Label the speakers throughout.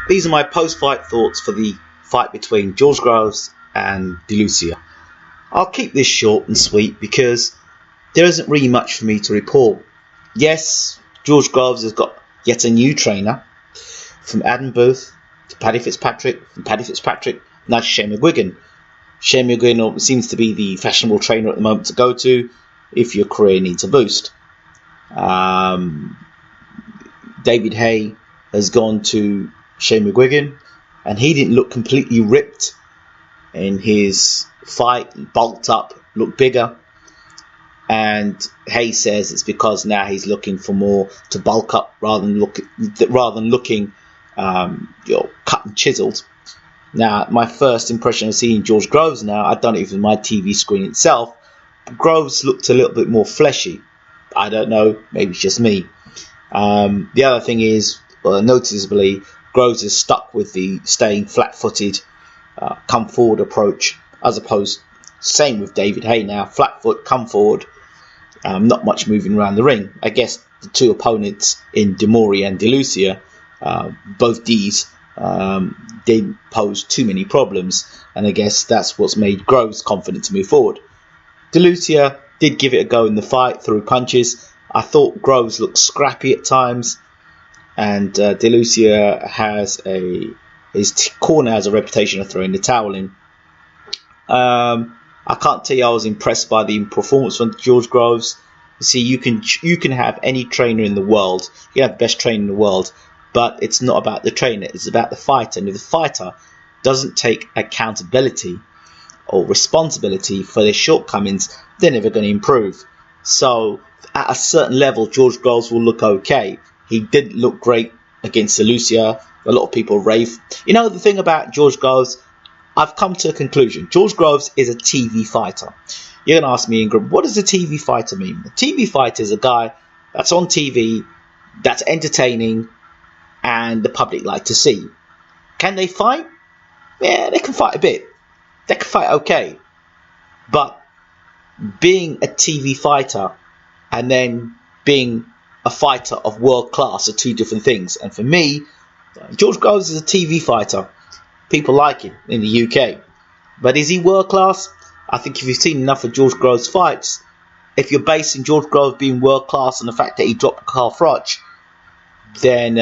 Speaker 1: These are my post-fight thoughts for the fight between George Groves and Luisa. I'll keep this short and sweet because there isn't really much for me to report. Yes, George Groves has got yet a new trainer, from Adam Booth to Paddy Fitzpatrick, from Paddy Fitzpatrick now to Shane McGuigan. Shane McGuigan seems to be the fashionable trainer at the moment to go to if your career needs a boost. David Haye has gone to Shane McGuigan, and he didn't look completely ripped in his fight. He bulked up, looked bigger, and Haye says it's because now he's looking for more to bulk up rather than looking cut and chiseled. Now, my first impression of seeing George Groves now, I've done it with my TV screen itself. Groves looked a little bit more fleshy. I don't know, maybe it's just me. The other thing is, noticeably, Groves is stuck with the staying flat-footed, come forward approach, as opposed, same with David Haye now, flat foot, come forward, not much moving around the ring. I guess the two opponents in Demori and Luisa, both D's, didn't pose too many problems, and I guess that's what's made Groves confident to move forward. Luisa did give it a go in the fight through punches. I thought Groves looked scrappy at times, and Luisa his corner has a reputation of throwing the towel in. I can't tell you I was impressed by the performance from George Groves. You see, you can have any trainer in the world, you have the best trainer in the world, but it's not about the trainer, it's about the fighter. And if the fighter doesn't take accountability or responsibility for their shortcomings, they're never going to improve. So at a certain level, George Groves will look okay. He didn't look great against Luisa. A lot of people rave. You know, the thing about George Groves, I've come to a conclusion. George Groves is a TV fighter. You're going to ask me, Ingram, what does a TV fighter mean? A TV fighter is a guy that's on TV, that's entertaining, and the public like to see. Can they fight? Yeah, they can fight a bit. They can fight okay. But being a TV fighter and then being a fighter of world class are two different things. And for me, George Groves is a TV fighter. People like him in the UK. But is he world class? I think if you've seen enough of George Groves' fights, if you're basing George Groves being world class on the fact that he dropped Carl Froch, then,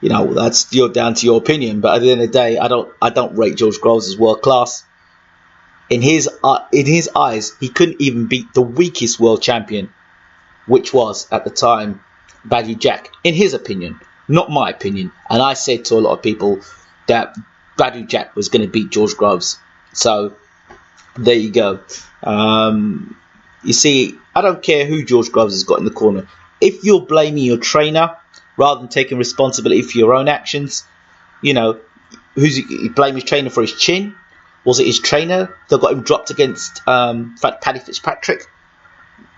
Speaker 1: that's down to your opinion. But at the end of the day, I don't rate George Groves as world class. In his eyes, he couldn't even beat the weakest world champion, which was at the time Badou Jack. In his opinion, not my opinion. And I said to a lot of people that Badou Jack was going to beat George Groves. So there you go. You see, I don't care who George Groves has got in the corner. If you're blaming your trainer rather than taking responsibility for your own actions, you blame his trainer for his chin. Was it his trainer that got him dropped against Paddy Fitzpatrick?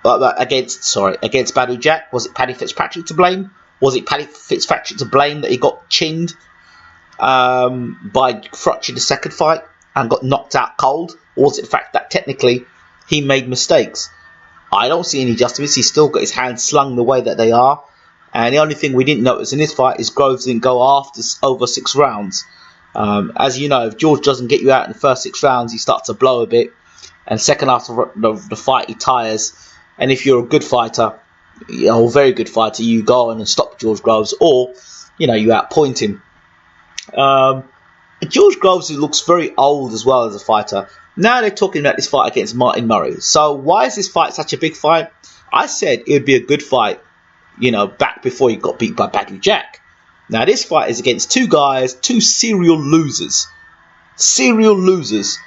Speaker 1: Against Badou Jack? Was it Paddy Fitzpatrick to blame? Was it Paddy Fitzpatrick to blame that he got chinned by Froch in the second fight and got knocked out cold? Or was it the fact that technically he made mistakes? I don't see any justice. He's still got his hands slung the way that they are. And the only thing we didn't notice in this fight is Groves didn't go after over 6 rounds. As you know, if George doesn't get you out in the first 6 rounds, he starts to blow a bit. And second after the fight, he tires. And if you're a good fighter, a very good fighter, you go on and stop George Groves, or you outpoint him. George Groves looks very old as well as a fighter. Now they're talking about this fight against Martin Murray. So why is this fight such a big fight? I said it would be a good fight, back before he got beat by Badou Jack. Now this fight is against two guys, two serial losers. Serial losers.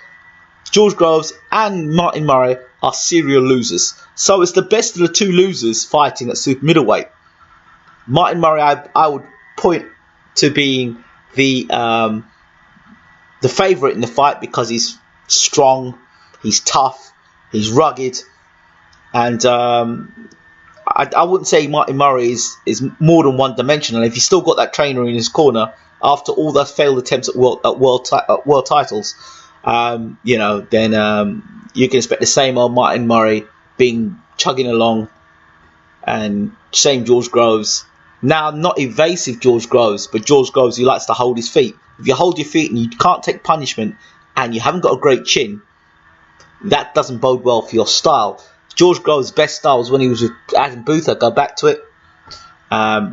Speaker 1: George Groves and Martin Murray are serial losers. So it's the best of the two losers fighting at super middleweight. Martin Murray, I would point to being the favourite in the fight because he's strong, he's tough, he's rugged, and I wouldn't say Martin Murray is more than one-dimensional. If he's still got that trainer in his corner after all those failed attempts at world titles, then you can expect the same old Martin Murray chugging along, and same George Groves Now, not evasive George Groves, but George Groves who likes to hold his feet. If you hold your feet and you can't take punishment and you haven't got a great chin, that doesn't bode well for your style. George Groves' best style was when he was with Adam Booth. I go back to it,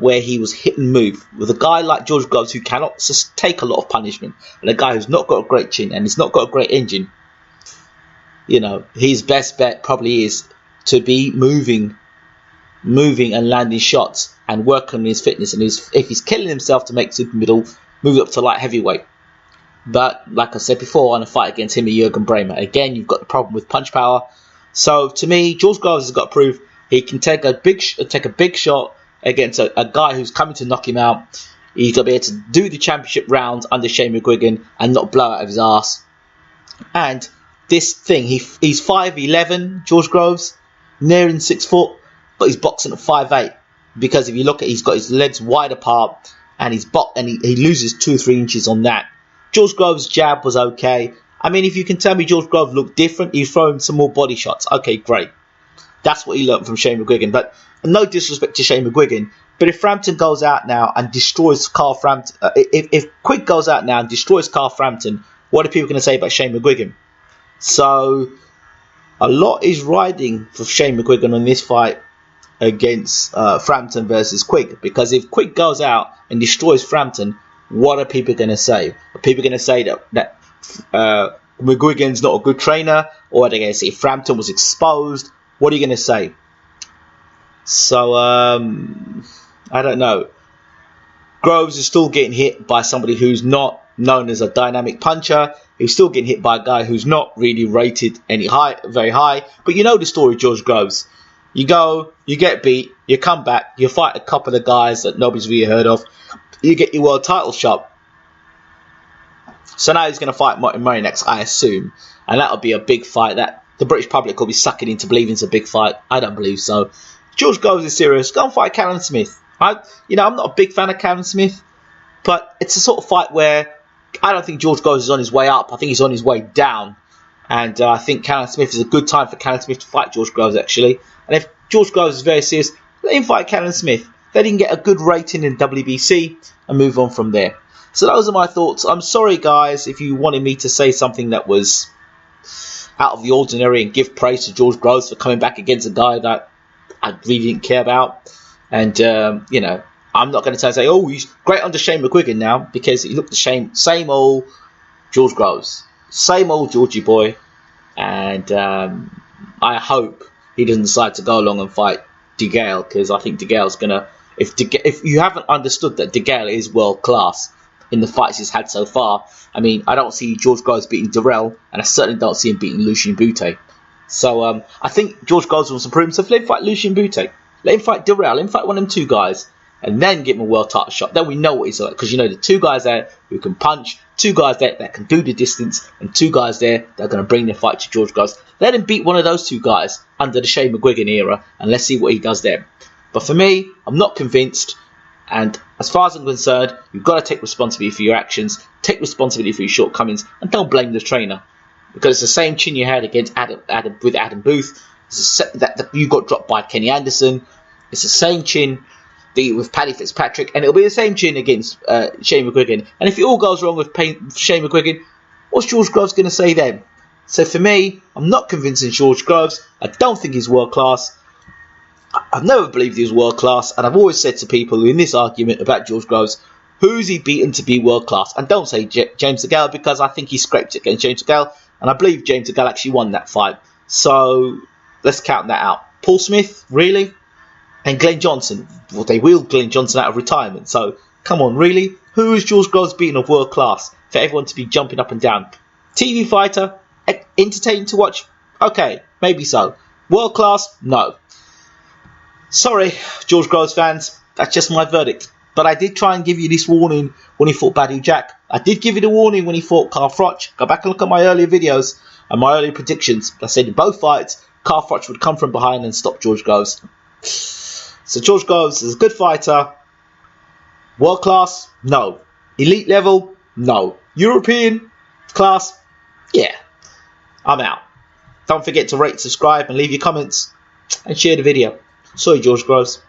Speaker 1: where he was hit and move. With a guy like George Groves who cannot just take a lot of punishment, and a guy who's not got a great chin and he's not got a great engine, you know, his best bet probably is to be moving and landing shots and working on his fitness. And if he's killing himself to make super middle, move up to light heavyweight. But like I said before, on a fight against him and Jurgen Bremer, again, you've got the problem with punch power. So to me, George Groves has got to prove he can take a big shot against a guy who's coming to knock him out. He's got to be able to do the championship rounds under Shane McGuigan and not blow out of his ass. And this thing, he's 5'11", George Groves, nearing 6 foot, but he's boxing at 5'8", because if you look at, he's got his legs wide apart and he loses 2 or 3 inches on that. George Groves' jab was okay. I mean, if you can tell me George Groves looked different, he's throwing some more body shots. Okay, great. That's what he learned from Shane McGuigan. But no disrespect to Shane McGuigan, but if Frampton goes out now and destroys Carl Frampton, if Quigg goes out now and destroys Carl Frampton, what are people going to say about Shane McGuigan? So a lot is riding for Shane McGuigan on this fight against Frampton versus Quigg, because if Quigg goes out and destroys Frampton, what are people going to say? Are people going to say that McGuigan's not a good trainer, or are they going to say Frampton was exposed? What are you going to say? So I don't know. Groves is still getting hit by somebody who's not known as a dynamic puncher. He's still getting hit by a guy who's not really rated very high. But you know the story, George Groves. You go, you get beat, you come back, you fight a couple of guys that nobody's really heard of, you get your world title shot. So now he's going to fight Martin Murray next, I assume. And that'll be a big fight that the British public will be sucking into believing it's a big fight. I don't believe so. George Groves is serious. Go and fight Callum Smith. I'm not a big fan of Callum Smith, but it's a sort of fight where I don't think George Groves is on his way up. I think he's on his way down. And I think Callum Smith is a good time for Callum Smith to fight George Groves, actually. And if George Groves is very serious, let him fight Callum Smith. Let him get a good rating in WBC and move on from there. So those are my thoughts. I'm sorry, guys, if you wanted me to say something that was out of the ordinary and give praise to George Groves for coming back against a guy that I really didn't care about. And, I'm not going to say, oh, he's great under Shane McGuigan now, because he looked the same old George Groves. Same old Georgie boy. And I hope he doesn't decide to go along and fight De Gale, because I think De Gale's going to... If you haven't understood that De Gale is world class in the fights he's had so far, I mean, I don't see George Groves beating Durrell, and I certainly don't see him beating Lucien Bute. So I think George Groves wants to prove himself. Let him fight Lucien Bute. Let him fight Durrell. Let him fight one of them two guys, and then give him a world title shot. Then we know what he's like, because the 2 guys there who can punch, 2 guys there that can do the distance, and 2 guys there that are going to bring the fight to George Groves. Let him beat one of those 2 guys under the Shane McGuigan era, and let's see what he does there. But for me, I'm not convinced. And as far as I'm concerned, you've got to take responsibility for your actions, take responsibility for your shortcomings, and don't blame the trainer. Because it's the same chin you had against Adam Booth. That you got dropped by Kenny Anderson. It's the same chin with Paddy Fitzpatrick, and it'll be the same chin against Shane McGuigan. And if it all goes wrong with Shane McGuigan, what's George Groves going to say then? So for me, I'm not convincing George Groves. I don't think he's world class. I've never believed he was world class, and I've always said to people in this argument about George Groves, who's he beaten to be world class? And don't say James DeGale, because I think he scraped it against James DeGale, and I believe James DeGale actually won that fight. So let's count that out. Paul Smith, really? And Glenn Johnson. Well, they wheeled Glenn Johnson out of retirement, so come on, really? Who is George Groves beaten of world class for everyone to be jumping up and down? TV fighter? Entertaining to watch? Okay, maybe so. World class? No. Sorry, George Groves fans, that's just my verdict. But I did try and give you this warning when he fought Badou Jack. I did give you the warning when he fought Carl Froch. Go back and look at my earlier videos and my earlier predictions. I said in both fights, Carl Froch would come from behind and stop George Groves. So George Groves is a good fighter. World class? No. Elite level? No. European class? Yeah. I'm out. Don't forget to rate, subscribe and leave your comments and share the video. Sorry, George Groves.